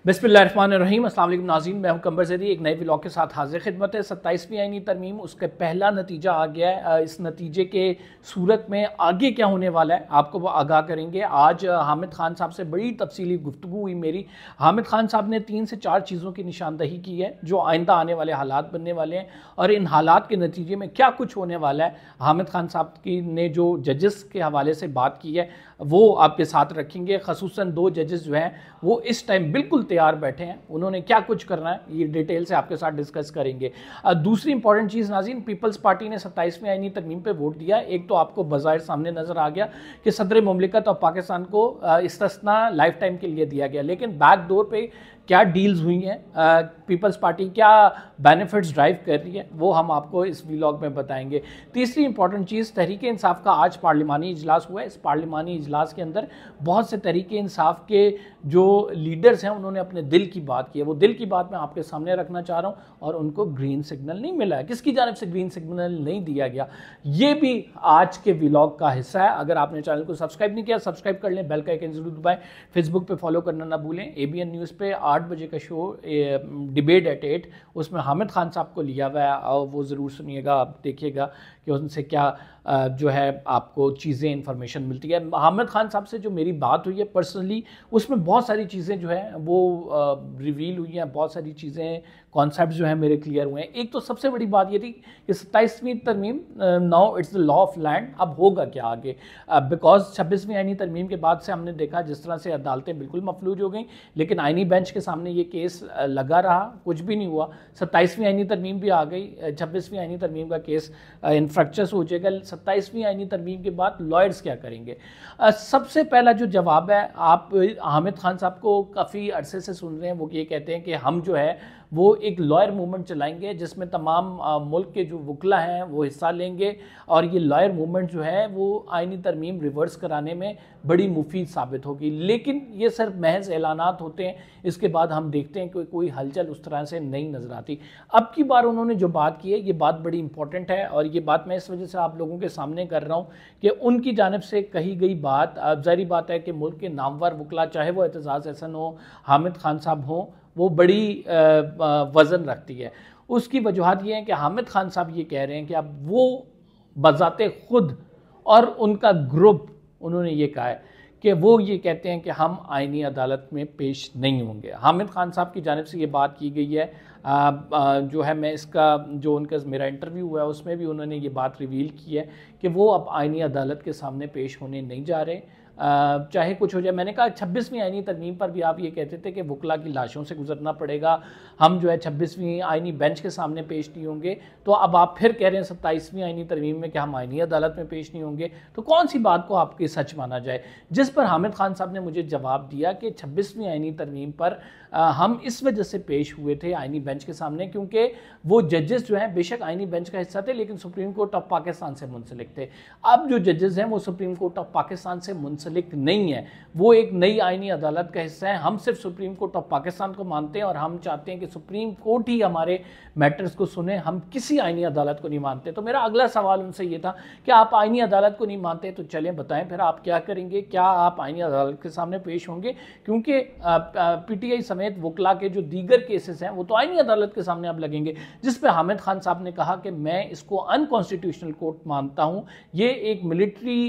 बिस्मिल्लाहिर्रहमानिर्रहीम। अस्सलाम वालेकुम नाज़रीन, मैं हूं कंबर ज़री एक नए व्लॉग के साथ हाजिर खिदमत है। 27वीं आईनी तरमीम, उसका पहला नतीजा आ गया है। इस नतीजे के सूरत में आगे क्या होने वाला है आपको वो आगाह करेंगे। आज हामिद खान साहब से बड़ी तफसीली गुफ्तगू हुई मेरी। हामिद खान साहब ने 3 से 4 चीज़ों की निशानदही की है जो आइंदा आने वाले हालात बनने वाले हैं और इन हालात के नतीजे में क्या कुछ होने वाला है। हामिद खान साहब की ने जो जजेस के हवाले से बात की है वो आपके साथ रखेंगे। खसूसन 2 जजेस जो हैं वो इस टाइम बिल्कुल तैयार बैठे हैं, उन्होंने क्या कुछ करना है ये डिटेल से आपके साथ डिस्कस करेंगे। दूसरी इंपॉर्टेंट चीज़ नाज़रीन, पीपल्स पार्टी ने 27वीं आईनी तरमीम पे वोट दिया। एक तो आपको बज़ाहिर सामने नज़र आ गया कि सदर मुमलिकत और पाकिस्तान को इस्तिस्ना लाइफ टाइम के लिए दिया गया, लेकिन बैक डोर पे क्या डील्स हुई हैं, पीपल्स पार्टी क्या बेनिफिट्स ड्राइव कर रही है, वो हम आपको इस व्लॉग में बताएंगे। तीसरी इंपॉर्टेंट चीज़, तहरीक इंसाफ का आज पार्लिमानी इजलास हुआ है। इस पार्लिमानी इजलास के अंदर बहुत से तहरीक इंसाफ के जो लीडर्स हैं उन्होंने अपने दिल की बात की है। वो दिल की बात मैं आपके सामने रखना चाह रहा हूँ और उनको ग्रीन सिग्नल नहीं मिला है। किसकी जानिब से ग्रीन सिग्नल नहीं दिया गया, ये भी आज के व्लॉग का हिस्सा है। अगर आपने चैनल को सब्सक्राइब नहीं किया, सब्सक्राइब कर लें, बेल का आइकन जरूर दबाएं। फेसबुक पे फॉलो करना ना भूलें। ABN न्यूज़ पे 8 बजे का शो डिबेट एट 8, उसमें हामिद खान साहब को लिया हुआ है और वो ज़रूर सुनिएगा, आप देखिएगा कि उनसे क्या जो है आपको चीज़ें इंफॉर्मेशन मिलती है। हामिद खान साहब से जो मेरी बात हुई है पर्सनली, उसमें बहुत सारी चीज़ें जो है वो रिवील हुई हैं, बहुत सारी चीज़ें कॉन्सेप्ट जो है मेरे क्लियर हुए हैं। एक तो सबसे बड़ी बात ये थी कि 27वीं तरमीम, now it's the law of land, अब होगा क्या आगे, बिकॉज 26वीं आईनी तरमीम के बाद से हमने देखा जिस तरह से अदालतें बिल्कुल मफलूज हो गई, लेकिन आईनी बेंच के सामने ये केस लगा रहा, कुछ भी नहीं हुआ। 27वीं आईनी तरमीम भी आ गई, 26वीं आईनी तरमीम का केस इंफ्रैक्चर्स हो जाएगा। 27वीं आईनी तरमीम के बाद लॉयर्स क्या करेंगे? सबसे पहला जो जवाब है, आप हामिद खान साहब को काफ़ी अरसे से सुन रहे हैं, वो ये कहते हैं कि हम जो है वो एक लॉयर मूवमेंट चलाएंगे जिसमें तमाम मुल्क के जो वकला हैं वो हिस्सा लेंगे और ये लॉयर मूवमेंट जो है वो आईनी तरमीम रिवर्स कराने में बड़ी मुफीद साबित होगी। लेकिन ये सिर्फ महज ऐलानात होते हैं, इसके बाद हम देखते हैं कि कोई हलचल उस तरह से नहीं नज़र आती। अब की बार उन्होंने जो बात की है ये बात बड़ी इंपॉर्टेंट है और ये बात मैं इस वजह से आप लोगों के सामने कर रहा हूँ कि उनकी जानिब से कही गई बात, ज़ाहिर बात है कि मुल्क के नामवर वकला, चाहे वो एतजाज़ हसन हो, हामिद खान साहब हों, वो बड़ी वज़न रखती है। उसकी वजूहत ये है कि हामिद खान साहब ये कह रहे हैं कि अब वो बज़ाते खुद और उनका ग्रुप, उन्होंने ये कहा है कि वो ये कहते हैं कि हम आईनी अदालत में पेश नहीं होंगे। हामिद खान साहब की जानिब से ये बात की गई है। जो है मैं इसका जो उनका मेरा इंटरव्यू हुआ है उसमें भी उन्होंने ये बात रिवील की है कि वो अब आईनी अदालत के सामने पेश होने नहीं जा रहे, चाहे कुछ हो जाए। मैंने कहा 26वीं आईनी तरमीम पर भी आप ये कहते थे कि वकला की लाशों से गुजरना पड़ेगा, हम जो है 26वीं आईनी बेंच के सामने पेश नहीं होंगे, तो अब आप फिर कह रहे हैं 27वीं आईनी तरमीम में कि हम आईनी अदालत में पेश नहीं होंगे, तो कौन सी बात को आपकी सच माना जाए? जिस पर हामिद खान साहब ने मुझे जवाब दिया कि 26वीं आईनी तरमीम पर हम इस वजह से पेश हुए थे आईनी बेंच के सामने क्योंकि वो जजेस जो हैं बेशक आईनी बेंच का हिस्सा थे लेकिन सुप्रीम कोर्ट ऑफ पाकिस्तान से मुंसलिक थे। अब जो जजेस हैं वो सुप्रीम कोर्ट ऑफ पाकिस्तान से मुंसलिक नहीं है, वो एक नई आईनी अदालत का हिस्सा है। हम सिर्फ सुप्रीम कोर्ट ऑफ पाकिस्तान को मानते हैं और हम चाहते हैं कि सुप्रीम कोर्ट ही हमारे मैटर्स को सुने, हम किसी आईनी अदालत को नहीं मानते। तो मेरा अगला सवाल उनसे ये था कि आप आईनी अदालत को नहीं मानते तो चलें बताएं फिर आप क्या करेंगे, क्या आप आईनी अदालत के सामने पेश होंगे? क्योंकि PTI समेत वकला के जो दीगर केसेस हैं वो तो आईनी अदालत के सामने अब लगेंगे। जिस पे हामिद खान साहब ने कहा कि मैं इसको अनकॉन्स्टिट्यूशनल कोर्ट मानता हूँ, ये एक मिलिट्री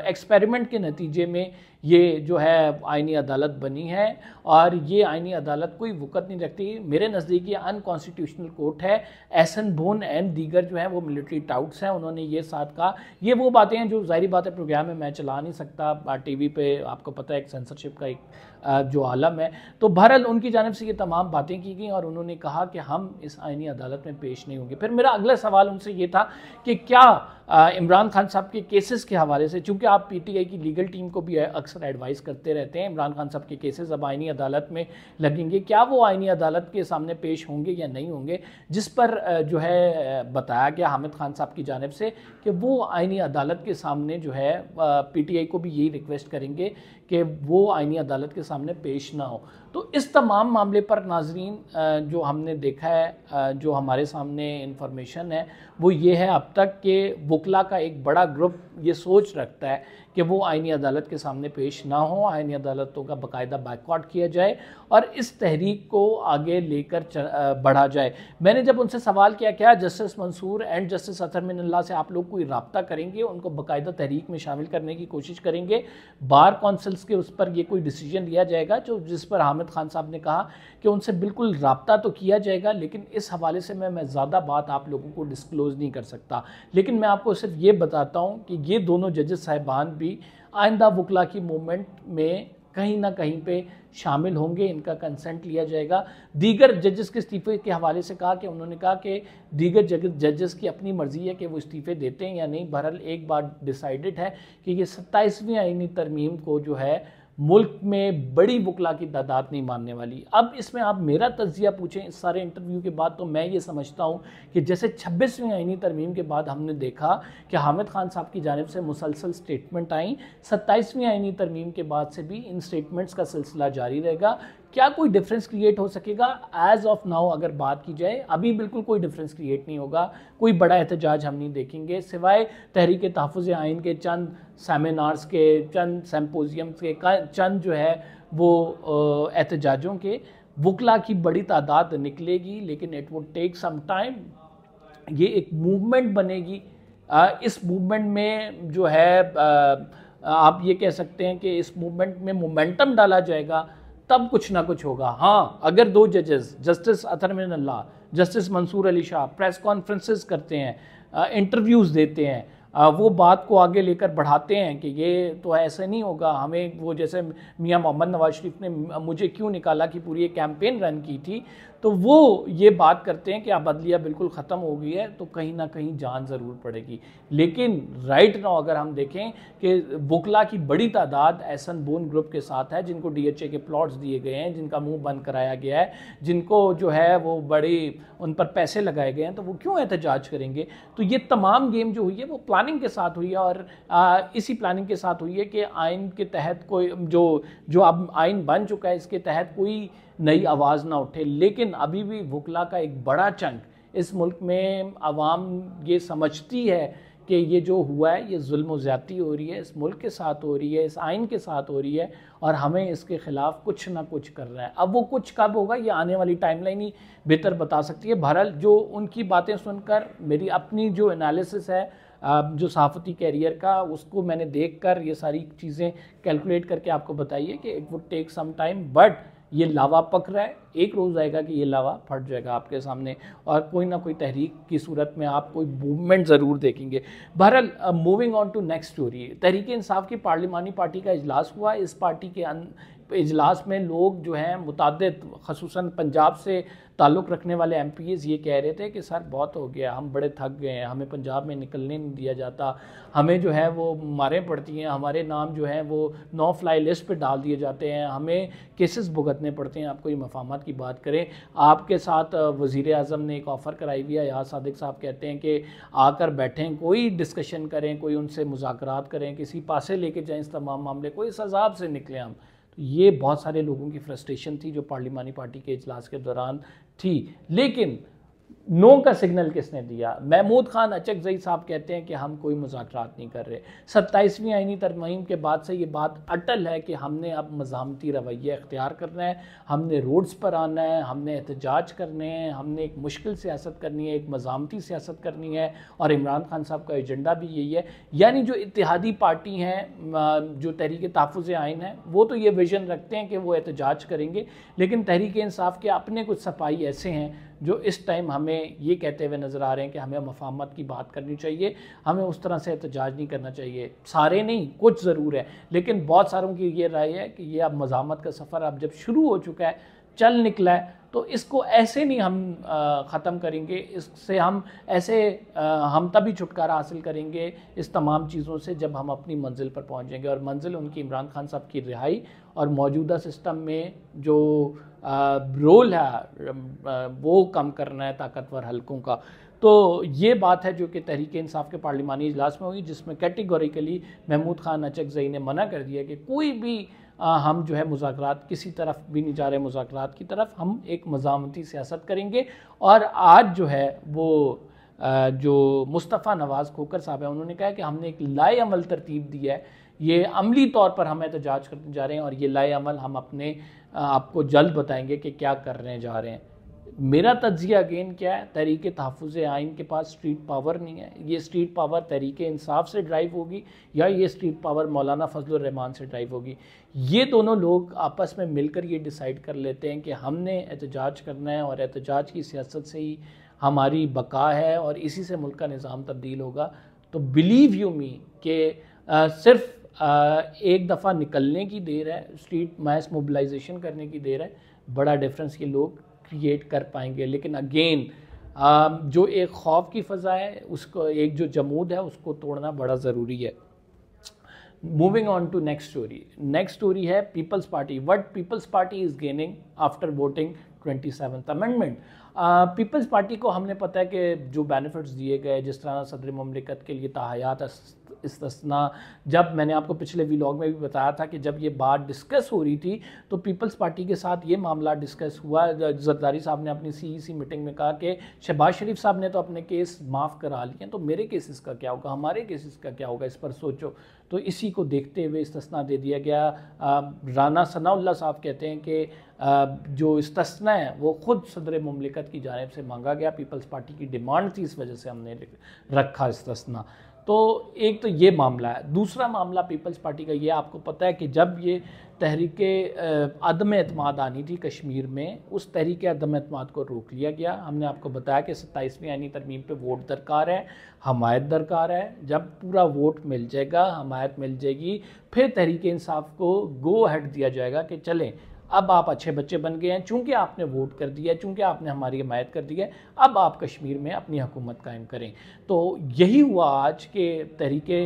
एक्सपेरिमेंट के नतीजे में ये जो है आईनी अदालत बनी है और ये आईनी अदालत कोई वक़्त नहीं रखती। मेरे नज़दीक ये अनकॉन्स्टिट्यूशनल कोर्ट है। एहसन बोन एंड दीगर जो हैं वो मिलिट्री टाउट्स हैं, उन्होंने ये साथ कहा। ये वो बातें हैं जो ज़ाहिर बात है प्रोग्राम में मैं चला नहीं सकता, TV पे आपको पता है एक सेंसरशिप का एक जो आलम है। तो बहरहाल उनकी जानिब से ये तमाम बातें की गई और उन्होंने कहा कि हम इस आईनी अदालत में पेश नहीं होंगे। फिर मेरा अगला सवाल उनसे ये था कि क्या इमरान खान साहब के केसेस के हवाले से, चूँकि आप PTI की लीगल टीम को भी अक्सर एडवाइस करते रहते हैं, इमरान खान साहब के केसेस अब आईनी अदालत में लगेंगे, क्या वो आईनी अदालत के सामने पेश होंगे या नहीं होंगे? जिस पर जो है बताया गया हामिद खान साहब की जानिब से कि वो आईनी अदालत के सामने जो है PTI को भी यही रिक्वेस्ट करेंगे कि वो आईनी अदालत के सामने पेश ना हो। तो इस तमाम मामले पर नाजरीन जो हमने देखा है, जो हमारे सामने इंफॉर्मेशन है वो ये है अब तक कि वकला का एक बड़ा ग्रुप ये सोच रखता है कि वो आईनी अदालत के सामने पेश ना हो, आईनी अदालतों का बाकायदा बायकॉट किया जाए और इस तहरीक को आगे लेकर बढ़ा जाए। मैंने जब उनसे सवाल किया क्या justice Mansoor and justice Athar Minallah से आप लोग कोई रब्ता करेंगे, उनको बाकायदा तहरीक में शामिल करने की कोशिश करेंगे, बार कौंसल्स के उस पर ये कोई डिसीजन लिया जाएगा, जो जिस पर हामिद खान साहब ने कहा कि उनसे बिल्कुल रब्ता तो किया जाएगा, लेकिन इस हवाले से मैं ज़्यादा बात आप लोगों को डिस्क्लोज़ नहीं कर सकता। लेकिन मैं आपको सिर्फ ये बताता हूँ कि ये दोनों जजेस साहिबान भी आइंदा वकला की मूवमेंट में कहीं ना कहीं पे शामिल होंगे, इनका कंसेंट लिया जाएगा। दीगर जजेस के इस्तीफे के हवाले से कहा कि उन्होंने कहा कि दीगर जजेस की अपनी मर्जी है कि वो इस्तीफे देते हैं या नहीं। बहरहाल एक बात डिसाइडेड है कि ये 27वीं आईनी तरमीम को जो है मुल्क में बड़ी वकला की तादाद नहीं मानने वाली। अब इसमें आप मेरा तज्जिया पूछें इस सारे इंटरव्यू के बाद, तो मैं ये समझता हूँ कि जैसे 26वीं आईनी तरमीम के बाद हमने देखा कि हामिद खान साहब की जानिब से मुसलसल स्टेटमेंट आई, 27वीं आईनी तरमीम के बाद से भी इन स्टेटमेंट्स का सिलसिला जारी रहेगा। क्या कोई डिफरेंस क्रिएट हो सकेगा? एज ऑफ नाउ अगर बात की जाए अभी बिल्कुल कोई डिफरेंस क्रिएट नहीं होगा, कोई बड़ा एहतजाज हम नहीं देखेंगे, सिवाय तहरीक तहफ़्फ़ुज़ आइन के चंद सेमिनार्स के, चंद सिम्पोजियम्स के, चंद जो है वो एहतजाजों के। वकला की बड़ी तादाद निकलेगी, लेकिन it would take some time. ये एक मूवमेंट बनेगी। इस मूवमेंट में जो है आप ये कह सकते हैं कि इस मूवमेंट में मोमेंटम डाला जाएगा, तब कुछ ना कुछ होगा। हाँ, अगर दो जजेस justice Athar Minallah, justice Mansoor Ali Shah press conferences करते हैं, इंटरव्यूज़ देते हैं, वो बात को आगे लेकर बढ़ाते हैं कि ये तो ऐसे नहीं होगा, हमें वो जैसे मियां मोहम्मद नवाज शरीफ ने मुझे क्यों निकाला की पूरी एक कैंपेन रन की थी, तो वो ये बात करते हैं कि अब अदलिया बिल्कुल ख़त्म हो गई है, तो कहीं ना कहीं जान ज़रूर पड़ेगी। लेकिन राइट नाउ अगर हम देखें कि वकला की बड़ी तादाद एहसन बोन ग्रुप के साथ है, जिनको DHA के प्लॉट्स दिए गए हैं, जिनका मुंह बंद कराया गया है, जिनको जो है वो बड़ी उन पर पैसे लगाए गए हैं, तो वो क्यों एहतजाज करेंगे? तो ये तमाम गेम जो हुई है वो प्लानिंग के साथ हुई है, और इसी प्लानिंग के साथ हुई है कि आइन के तहत कोई जो अब आइन बन चुका है इसके तहत कोई नई आवाज़ ना उठे। लेकिन अभी भी वकला का एक बड़ा चंक इस मुल्क में आवाम ये समझती है कि ये जो हुआ है ये जुल्म व ज़्यादती हो रही है, इस मुल्क के साथ हो रही है, इस आइन के साथ हो रही है, और हमें इसके ख़िलाफ़ कुछ ना कुछ कर रहा है। अब वो कुछ कब होगा ये आने वाली टाइमलाइन ही बेहतर बता सकती है। बहरहाल जो उनकी बातें सुनकर मेरी अपनी जो एनालिसिस है जो सहाफ़ती कैरियर का, उसको मैंने देखकर ये सारी चीज़ें कैलकुलेट करके आपको बताई है कि it would take some time, but ये लावा पक रहा है, एक रोज़ आएगा कि ये लावा फट जाएगा आपके सामने, और कोई ना कोई तहरीक की सूरत में आप कोई मूवमेंट ज़रूर देखेंगे। बहरहाल moving on to next story, Tehreek Insaf की पार्लिमानी पार्टी का इजलास हुआ। इस पार्टी के इजलास में लोग जो हैं मुताद्दिद, ख़ुसूसन पंजाब से ताल्लुक़ रखने वाले MPs ये कह रहे थे कि सर बहुत हो गया, हम बड़े थक गए हैं, हमें पंजाब में निकलने नहीं दिया जाता, हमें जो है वो मारें पड़ती हैं, हमारे नाम जो है वो नो फ्लाई लिस्ट पे डाल दिए जाते हैं, हमें केसेस भुगतने पड़ते हैं। आप कोई मफाहमत की बात करें, आपके साथ वज़ीर आज़म ने एक ऑफ़र कराई हुई है, यार सादिक साहब कहते हैं कि आकर बैठें, कोई डिस्कशन करें, कोई उनसे मुज़ाकरात करें, किसी पासे लेके जाएँ इस तमाम मामले को, इस अज़ाब से निकलें हम। ये बहुत सारे लोगों की फ्रस्ट्रेशन थी जो पार्लिमानी पार्टी के इजलास के दौरान थी। लेकिन नो का सिग्नल किसने दिया? महमूद खान अचकज़ई साहब कहते हैं कि हम कोई मुज़ाकरात नहीं कर रहे। 27वीं आईनी तरमीम के बाद से ये बात अटल है कि हमने अब मज़ामती रवैया इख्तियार करना है, हमने रोड्स पर आना है, हमने एहतजाज करने हैं, हमने एक मुश्किल सियासत करनी है, एक मज़ामती सियासत करनी है, और इमरान खान साहब का एजेंडा भी यही है। यानी जो इत्तेहादी पार्टी हैं, जो तहरीक तहफ़्फ़ुज़ आइन है, वो तो ये विजन रखते हैं कि वो एहतजाज करेंगे, लेकिन तहरीक इंसाफ के अपने कुछ सपाही ऐसे हैं जो इस टाइम हमें ये कहते हुए नज़र आ रहे हैं कि हमें मफाहमत की बात करनी चाहिए, हमें उस तरह से एहतजाज नहीं करना चाहिए। सारे नहीं, कुछ ज़रूर है, लेकिन बहुत सारों की ये राय है कि ये अब मज़ामत का सफ़र अब जब शुरू हो चुका है, चल निकला है, तो इसको ऐसे नहीं हम ख़त्म करेंगे, इससे हम ऐसे हम तभी छुटकारा हासिल करेंगे इस तमाम चीज़ों से जब हम अपनी मंजिल पर पहुंच जाएंगे। और मंजिल उनकी इमरान खान साहब की रिहाई और मौजूदा सिस्टम में जो रोल है वो कम करना है ताकतवर हलकों का। तो ये बात है जो कि तहरीक इंसाफ के पार्लिमानी इजलास में हुई, जिसमें कैटेगोरिकली महमूद खान अचकज़ई ने मना कर दिया कि कोई भी हम जो है मुज़ाकरात किसी तरफ भी नहीं जा रहे, मुज़ाकरात की तरफ हम एक मज़ामती सियासत करेंगे। और आज जो है वो जो मुस्तफ़ा नवाज़ खोकर साहब हैं, उन्होंने कहा कि हमने एक लाए अमल तरतीब दी है, ये अमली तौर पर हम एहतजाज करने जा रहे हैं और ये लाए अमल हम अपने आपको जल्द बताएंगे कि क्या करने जा रहे हैं। मेरा तज्जिया अगेन क्या है, तहरीक तहफ़्फ़ुज़ आइन के पास स्ट्रीट पावर नहीं है। ये स्ट्रीट पावर तहरीक इंसाफ से ड्राइव होगी या ये स्ट्रीट पावर मौलाना फजलुर रहमान से ड्राइव होगी। ये दोनों लोग आपस में मिलकर ये डिसाइड कर लेते हैं कि हमने एहतजाज करना है और एहतजाज की सियासत से ही हमारी बका है और इसी से मुल्क का निज़ाम तब्दील होगा। तो बिलीव यू मी कि सिर्फ एक दफ़ा निकलने की देर है, स्ट्रीट मैस मोबिलाइजेशन करने की देर है, बड़ा डिफरेंस ये लोग क्रिएट कर पाएंगे। लेकिन अगेन जो एक खौफ की फ़ज़ा है, उसको एक जो जमूद है उसको तोड़ना बड़ा ज़रूरी है। Moving on to next story. Next story है Peoples Party, what Peoples Party is gaining after voting 27th amendment. Peoples Party को हमने पता है कि जो बेनिफिट्स दिए गए, जिस तरह सदर ममलिकत के लिए ताहयात इस्तिस्ना, जब मैंने आपको पिछले व्लॉग में भी बताया था कि जब ये बात डिस्कस हो रही थी तो पीपल्स पार्टी के साथ ये मामला डिस्कस हुआ। जरदारी साहब ने अपनी CEC मीटिंग में कहा कि शहबाज शरीफ साहब ने तो अपने केस माफ़ करा लिए, तो मेरे केसेस का क्या होगा, हमारे केसेस का क्या होगा, इस पर सोचो। तो इसी को देखते हुए इस्तिस्ना दे दिया गया। राना सनाउल्लाह साहब कहते हैं कि जो इस्तिस्ना है वो ख़ुद सदर ममलिकत की जानिब से मांगा गया, पीपल्स पार्टी की डिमांड थी, इस वजह से हमने रखा इस्तिस्ना। तो एक तो ये मामला है। दूसरा मामला पीपल्स पार्टी का ये, आपको पता है कि जब ये तहरीक अदम एतमाद आनी थी कश्मीर में, उस तहरीक अदम एतमाद को रोक लिया गया। हमने आपको बताया कि 27वीं आईनी तरमीम पे वोट दरकार है, हमायत दरकार है। जब पूरा वोट मिल जाएगा, हमायत मिल जाएगी, फिर तहरीक इंसाफ को गो अहेड दिया जाएगा कि चलें अब आप अच्छे बच्चे बन गए हैं, चूँकि आपने वोट कर दिया है, चूँकि आपने हमारी हिमायत कर दी है, अब आप कश्मीर में अपनी हुकूमत कायम करें। तो यही हुआ आज के तहरीके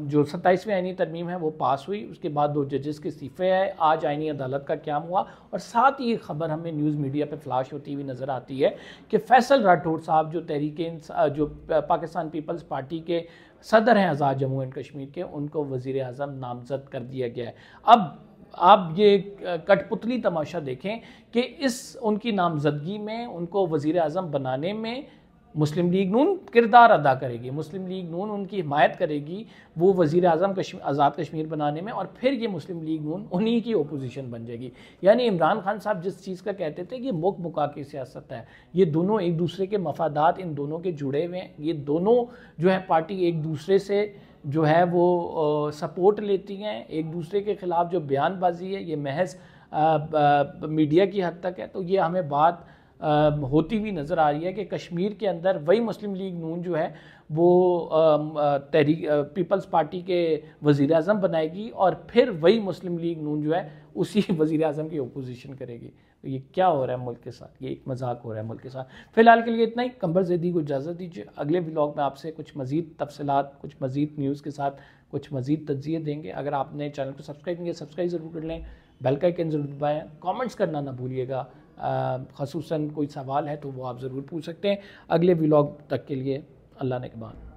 जो 27वीं आईनी तरमीम है वो पास हुई। उसके बाद 2 जजेस के इस्तीफ़े आए, आज आईनी अदालत का क़याम हुआ। और साथ ही खबर हमें न्यूज़ मीडिया पर फ्लैश होती हुई नज़र आती है कि फैसल राठौर साहब जो जो पाकिस्तान पीपल्स पार्टी के सदर हैं आज़ाद जम्मू एंड कश्मीर के, उनको वज़ीर आज़म नामज़द कर दिया गया है। अब आप ये कठपुतली तमाशा देखें कि इस उनकी नामजदगी में, उनको वज़ीर आज़म बनाने में मुस्लिम लीग नून किरदार अदा करेगी, मुस्लिम लीग नून उनकी हिमायत करेगी वो वज़ीर आज़म आज़ाद कश्मीर बनाने में, और फिर ये मुस्लिम लीग नून उन्हीं की ओपोजिशन बन जाएगी। यानी इमरान खान साहब जिस चीज़ का कहते थे कि मुक मुका की सियासत है, ये दोनों एक दूसरे के मफादात इन दोनों के जुड़े हुए हैं। ये दोनों जो है पार्टी एक दूसरे से जो है वो सपोर्ट लेती हैं, एक दूसरे के ख़िलाफ़ जो बयानबाजी है ये महज मीडिया की हद तक है। तो ये हमें बात होती हुई नज़र आ रही है कि कश्मीर के अंदर वही मुस्लिम लीग नून जो है वो तहरीक पीपल्स पार्टी के वज़ीर आज़म बनाएगी और फिर वही मुस्लिम लीग नून जो है उसी वज़ीर आज़म की ओपोजिशन करेगी। तो ये क्या हो रहा है मुल्क के साथ, ये एक मजाक हो रहा है मुल्क के साथ। फ़िलहाल के लिए इतना ही। कंबर ज़ैदी को इजाज़त दीजिए। अगले व्लॉग में आपसे कुछ मज़ीद तफसीलात, कुछ मज़ीद न्यूज़ के साथ कुछ मज़ीद तज्ज़िये देंगे। अगर आपने चैनल को सब्सक्राइब नहीं किया, सब्सक्राइब ज़रूर कर लें, बेल का आइकन ज़रूर दबाएँ, कमेंट्स करना ना भूलिएगा। ख़ुसूसन कोई सवाल है तो वो आप ज़रूर पूछ सकते हैं। अगले व्लॉग तक के लिए अल्लाह ने के बाद।